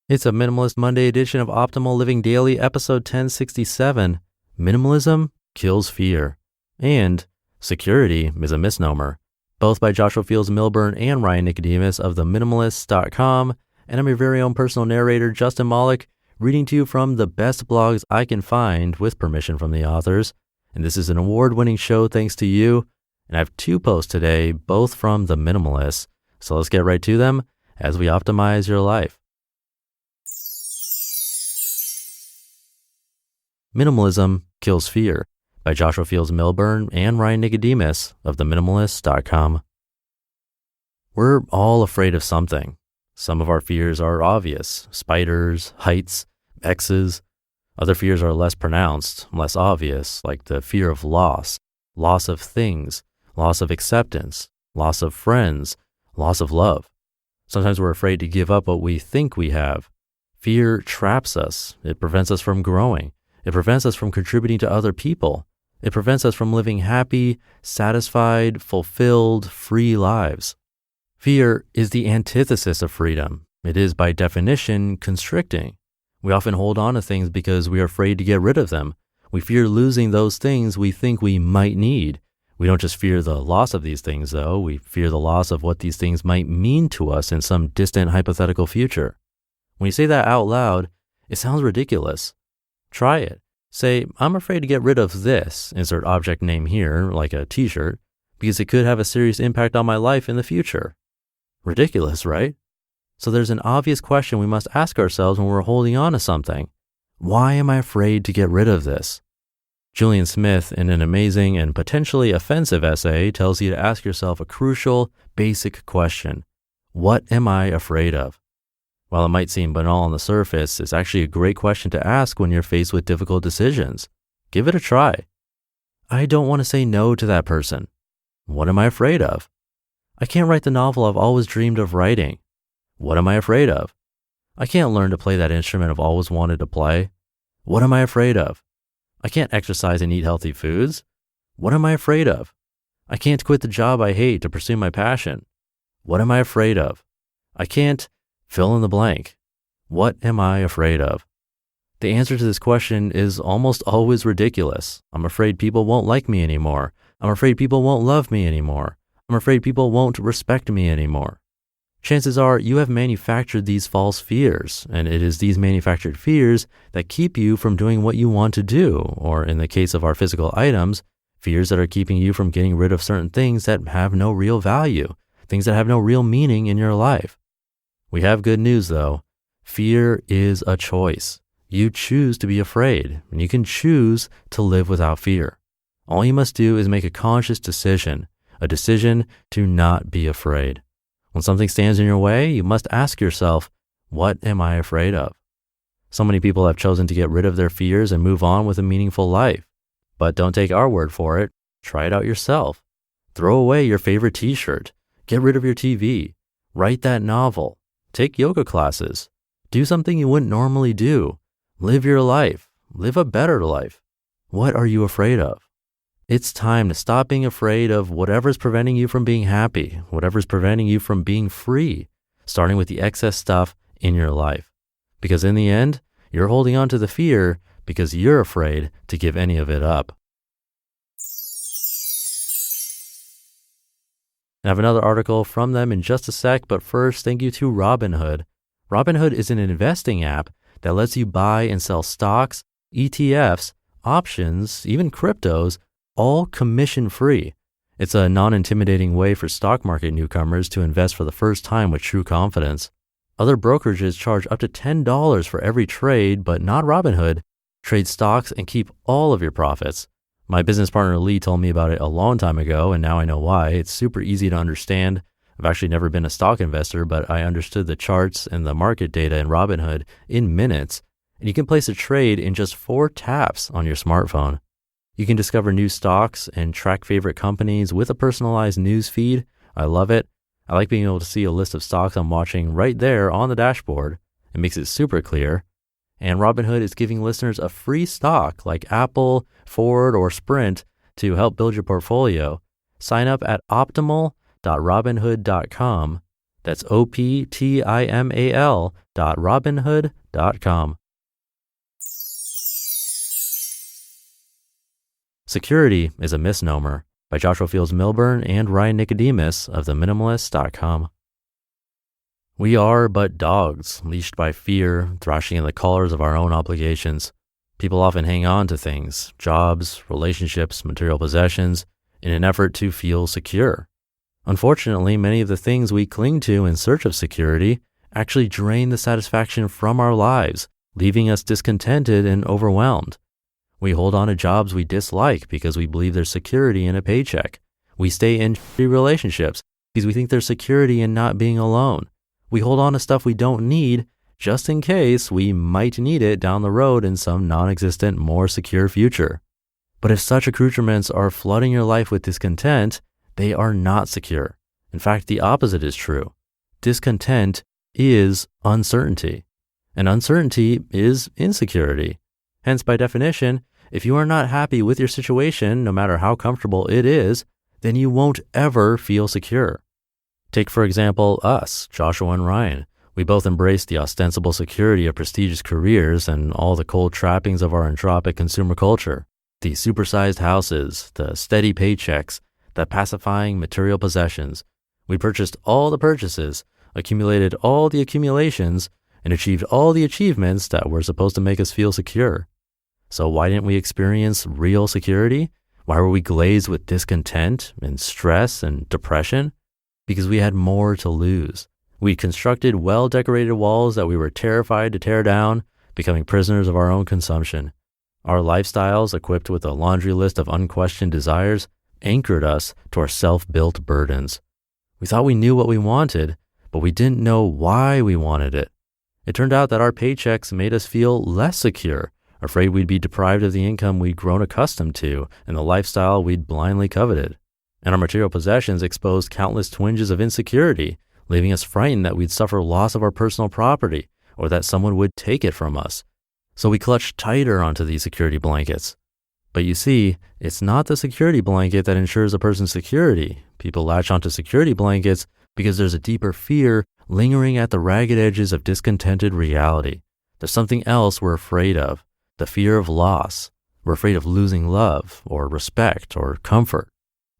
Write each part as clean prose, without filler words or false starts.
It's a Minimalist Monday edition of Optimal Living Daily, episode 1067. Minimalism kills fear. And security is a misnomer. Both by Joshua Fields Millburn and Ryan Nicodemus of the Minimalists.com. And I'm your very own personal narrator, Justin Malik, reading to you from the best blogs I can find with permission from the authors. And this is an award-winning show thanks to you. And I have two posts today, both from the Minimalists. So let's get right to them as we optimize your life. Minimalism Kills Fear by Joshua Fields Millburn and Ryan Nicodemus of the Minimalists.com. We're all afraid of something. Some of our fears are obvious: spiders, heights, X's. Other fears are less pronounced, less obvious, like the fear of loss of things, loss of acceptance, loss of friends, loss of love. Sometimes we're afraid to give up what we think we have. Fear traps us. It prevents us from growing. It prevents us from contributing to other people. It prevents us from living happy, satisfied, fulfilled, free lives. Fear is the antithesis of freedom. It is, by definition, constricting. We often hold on to things because we are afraid to get rid of them. We fear losing those things we think we might need. We don't just fear the loss of these things, though. We fear the loss of what these things might mean to us in some distant hypothetical future. When you say that out loud, it sounds ridiculous. Try it. Say, I'm afraid to get rid of this, insert object name here, like a t-shirt, because it could have a serious impact on my life in the future. Ridiculous, right? So there's an obvious question we must ask ourselves when we're holding on to something. Why am I afraid to get rid of this? Julian Smith, in an amazing and potentially offensive essay, tells you to ask yourself a crucial, basic question. What am I afraid of? While it might seem banal on the surface, it's actually a great question to ask when you're faced with difficult decisions. Give it a try. I don't want to say no to that person. What am I afraid of? I can't write the novel I've always dreamed of writing. What am I afraid of? I can't learn to play that instrument I've always wanted to play. What am I afraid of? I can't exercise and eat healthy foods. What am I afraid of? I can't quit the job I hate to pursue my passion. What am I afraid of? I can't fill in the blank. What am I afraid of? The answer to this question is almost always ridiculous. I'm afraid people won't like me anymore. I'm afraid people won't love me anymore. I'm afraid people won't respect me anymore. Chances are you have manufactured these false fears, and it is these manufactured fears that keep you from doing what you want to do, or in the case of our physical items, fears that are keeping you from getting rid of certain things that have no real value, things that have no real meaning in your life. We have good news though. Fear is a choice. You choose to be afraid, and you can choose to live without fear. All you must do is make a conscious decision, a decision to not be afraid. When something stands in your way, you must ask yourself, what am I afraid of? So many people have chosen to get rid of their fears and move on with a meaningful life. But don't take our word for it. Try it out yourself. Throw away your favorite t-shirt. Get rid of your TV. Write that novel. Take yoga classes. Do something you wouldn't normally do. Live your life. Live a better life. What are you afraid of? It's time to stop being afraid of whatever's preventing you from being happy, whatever's preventing you from being free, starting with the excess stuff in your life. Because in the end, you're holding on to the fear because you're afraid to give any of it up. I have another article from them in just a sec, but first, thank you to Robinhood. Robinhood is an investing app that lets you buy and sell stocks, ETFs, options, even cryptos, all commission-free. It's a non-intimidating way for stock market newcomers to invest for the first time with true confidence. Other brokerages charge up to $10 for every trade, but not Robinhood. Trade stocks and keep all of your profits. My business partner Lee told me about it a long time ago, and now I know why. It's super easy to understand. I've actually never been a stock investor, but I understood the charts and the market data in Robinhood in minutes, and you can place a trade in just 4 taps on your smartphone. You can discover new stocks and track favorite companies with a personalized news feed. I love it. I like being able to see a list of stocks I'm watching right there on the dashboard. It makes it super clear. And Robinhood is giving listeners a free stock like Apple, Ford, or Sprint to help build your portfolio. Sign up at optimal.robinhood.com. That's optimal.robinhood.com minimalism.robinhood.com. Security is a Misnomer by Joshua Fields Millburn and Ryan Nicodemus of Minimalists.com. We are but dogs, leashed by fear, thrashing in the collars of our own obligations. People often hang on to things, jobs, relationships, material possessions, in an effort to feel secure. Unfortunately, many of the things we cling to in search of security actually drain the satisfaction from our lives, leaving us discontented and overwhelmed. We hold on to jobs we dislike because we believe there's security in a paycheck. We stay in shitty relationships because we think there's security in not being alone. We hold on to stuff we don't need just in case we might need it down the road in some non-existent, more secure future. But if such accoutrements are flooding your life with discontent, they are not secure. In fact, the opposite is true. Discontent is uncertainty, and uncertainty is insecurity. Hence, by definition, if you are not happy with your situation, no matter how comfortable it is, then you won't ever feel secure. Take, for example, us, Joshua and Ryan. We both embrace the ostensible security of prestigious careers and all the cold trappings of our entropic consumer culture. The supersized houses, the steady paychecks, the pacifying material possessions. We purchased all the purchases, accumulated all the accumulations, and achieved all the achievements that were supposed to make us feel secure. So why didn't we experience real security? Why were we glazed with discontent and stress and depression? Because we had more to lose. We constructed well-decorated walls that we were terrified to tear down, becoming prisoners of our own consumption. Our lifestyles, equipped with a laundry list of unquestioned desires, anchored us to our self-built burdens. We thought we knew what we wanted, but we didn't know why we wanted it. It turned out that our paychecks made us feel less secure, afraid we'd be deprived of the income we'd grown accustomed to and the lifestyle we'd blindly coveted. And our material possessions exposed countless twinges of insecurity, leaving us frightened that we'd suffer loss of our personal property or that someone would take it from us. So we clutched tighter onto these security blankets. But you see, it's not the security blanket that ensures a person's security. People latch onto security blankets because there's a deeper fear lingering at the ragged edges of discontented reality. There's something else we're afraid of, the fear of loss. We're afraid of losing love or respect or comfort.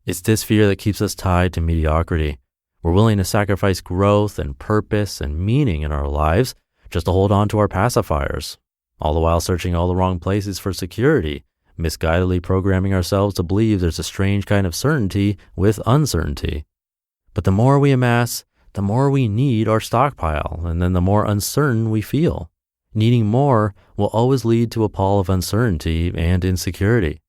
It's this fear that keeps us tied to mediocrity. We're willing to sacrifice growth and purpose and meaning in our lives just to hold on to our pacifiers, all the while searching all the wrong places for security, misguidedly programming ourselves to believe there's a strange kind of certainty with uncertainty. But the more we amass, the more we need our stockpile, and then the more uncertain we feel. Needing more will always lead to a pall of uncertainty and insecurity.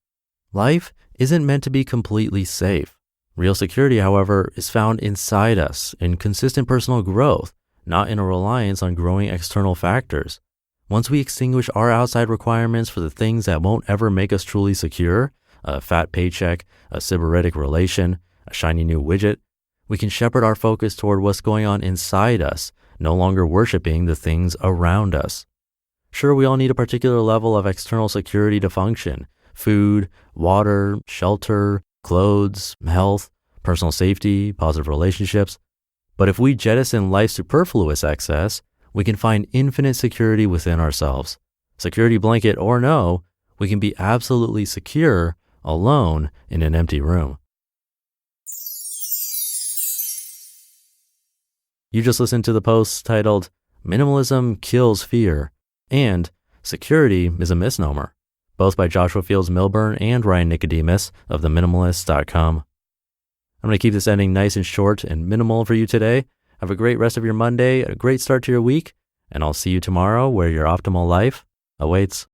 Life isn't meant to be completely safe. Real security, however, is found inside us in consistent personal growth, not in a reliance on growing external factors. Once we extinguish our outside requirements for the things that won't ever make us truly secure, a fat paycheck, a sybaritic relation, a shiny new widget, we can shepherd our focus toward what's going on inside us, no longer worshiping the things around us. Sure, we all need a particular level of external security to function: food, water, shelter, clothes, health, personal safety, positive relationships. But if we jettison life's superfluous excess, we can find infinite security within ourselves. Security blanket or no, we can be absolutely secure alone in an empty room. You just listened to the posts titled Minimalism Kills Fear and Security is a Misnomer, both by Joshua Fields Millburn and Ryan Nicodemus of Minimalists.com. I'm going to keep this ending nice and short and minimal for you today. Have a great rest of your Monday, a great start to your week, and I'll see you tomorrow where your optimal life awaits.